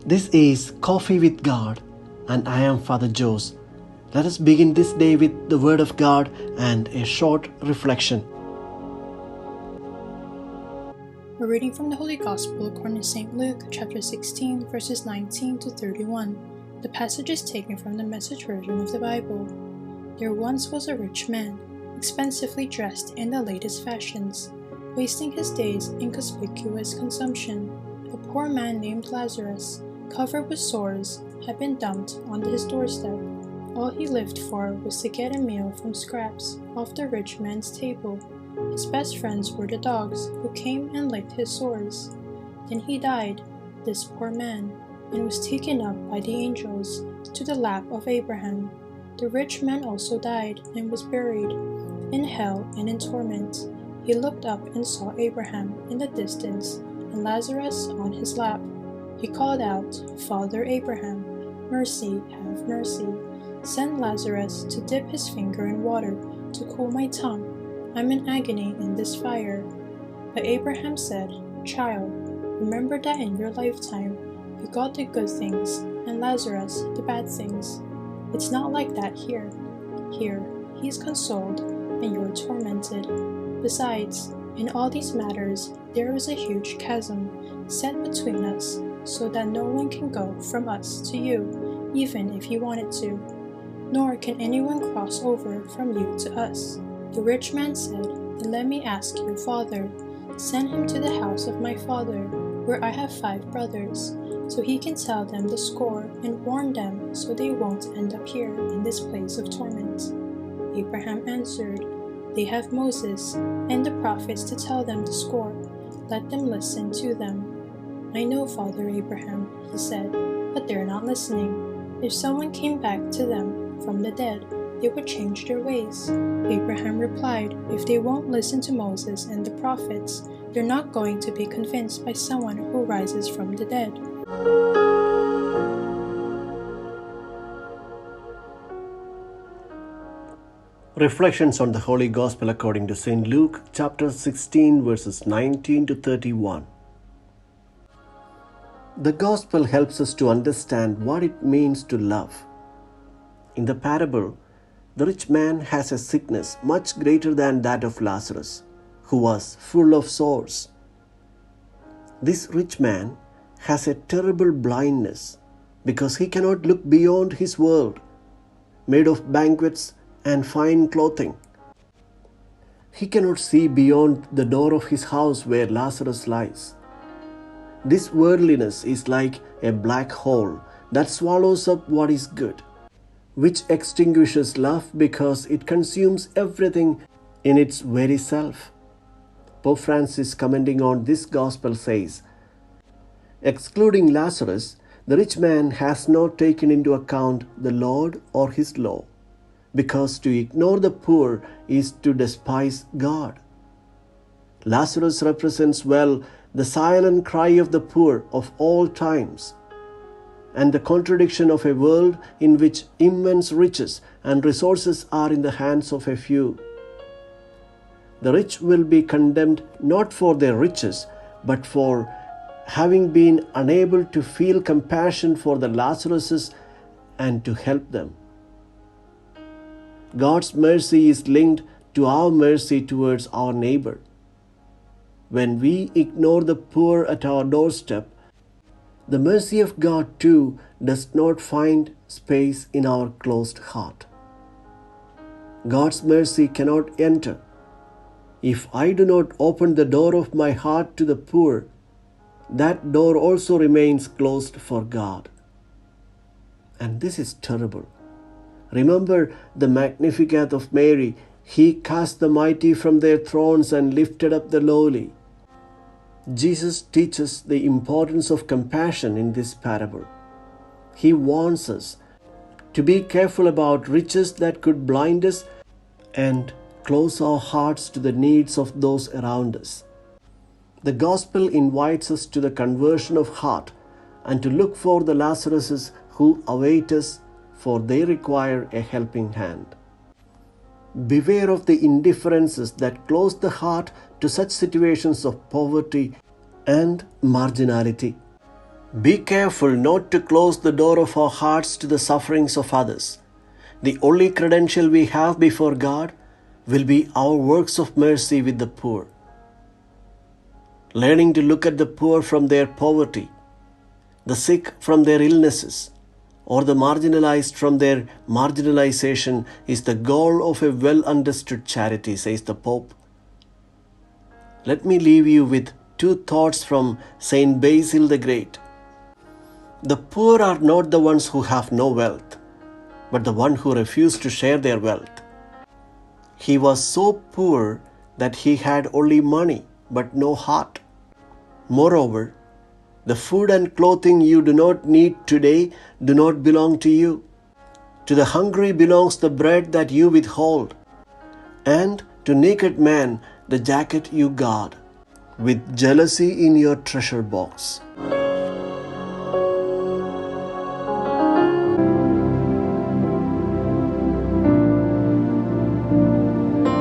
This is Coffee with God, and I am Father Jose. Let us begin this day with the Word of God and a short reflection. A reading from the Holy Gospel according to St. Luke, chapter 16, verses 19 to 31. The passage is taken from the Message version of the Bible. There once was a rich man, expensively dressed in the latest fashions, wasting his days in conspicuous consumption. A poor man named Lazarus, covered with sores, had been dumped on his doorstep. All he lived for was to get a meal from scraps off the rich man's table. His best friends were the dogs, who came and licked his sores. Then he died, this poor man, and was taken up by the angels to the lap of Abraham. The rich man also died and was buried. In hell and in torment, he looked up and saw Abraham in the distance and Lazarus on his lap. He called out, "Father Abraham, mercy, have mercy. Send Lazarus to dip his finger in water to cool my tongue. I'm in agony in this fire." But Abraham said, "Child, remember that in your lifetime you got the good things and Lazarus the bad things. It's not like that here. Here, he's consoled and you're tormented. Besides, in all these matters there is a huge chasm set between us, so that no one can go from us to you, even if he wanted to, nor can anyone cross over from you to us." The rich man said, "Then let me ask your father, send him to the house of my father, where I have 5 brothers, so he can tell them the score and warn them so they won't end up here in this place of torment." Abraham answered, "They have Moses and the prophets to tell them the score. Let them listen to them." "I know, Father Abraham," he said, "but they're not listening. If someone came back to them from the dead, they would change their ways." Abraham replied, "If they won't listen to Moses and the prophets, they're not going to be convinced by someone who rises from the dead." Reflections on the Holy Gospel according to St. Luke, chapter 16, verses 19 to 31. The Gospel helps us to understand what it means to love. In the parable, the rich man has a sickness much greater than that of Lazarus, who was full of sores. This rich man has a terrible blindness because he cannot look beyond his world, made of banquets and fine clothing. He cannot see beyond the door of his house where Lazarus lies. This worldliness is like a black hole that swallows up what is good, which extinguishes love because it consumes everything in its very self. Pope Francis, commenting on this gospel, says, "Excluding Lazarus, the rich man has not taken into account the Lord or his law, because to ignore the poor is to despise God. Lazarus represents well the silent cry of the poor of all times, and the contradiction of a world in which immense riches and resources are in the hands of a few. The rich will be condemned not for their riches, but for having been unable to feel compassion for the Lazaruses and to help them. God's mercy is linked to our mercy towards our neighbor. When we ignore the poor at our doorstep, the mercy of God too does not find space in our closed heart. God's mercy cannot enter. If I do not open the door of my heart to the poor, that door also remains closed for God. And this is terrible. Remember the Magnificat of Mary. He cast the mighty from their thrones and lifted up the lowly. Jesus teaches the importance of compassion in this parable. He warns us to be careful about riches that could blind us and close our hearts to the needs of those around us. The Gospel invites us to the conversion of heart and to look for the Lazaruses who await us, for they require a helping hand. Beware of the indifferences that close the heart to such situations of poverty and marginality. Be careful not to close the door of our hearts to the sufferings of others. The only credential we have before God will be our works of mercy with the poor. Learning to look at the poor from their poverty, the sick from their illnesses, or the marginalized from their marginalization is the goal of a well-understood charity, says the Pope. Let me leave you with two thoughts from Saint Basil the Great. The poor are not the ones who have no wealth, but the one who refuse to share their wealth. He was so poor that he had only money but no heart. Moreover, the food and clothing you do not need today do not belong to you. To the hungry belongs the bread that you withhold, and to naked man the jacket you guard with jealousy in your treasure box.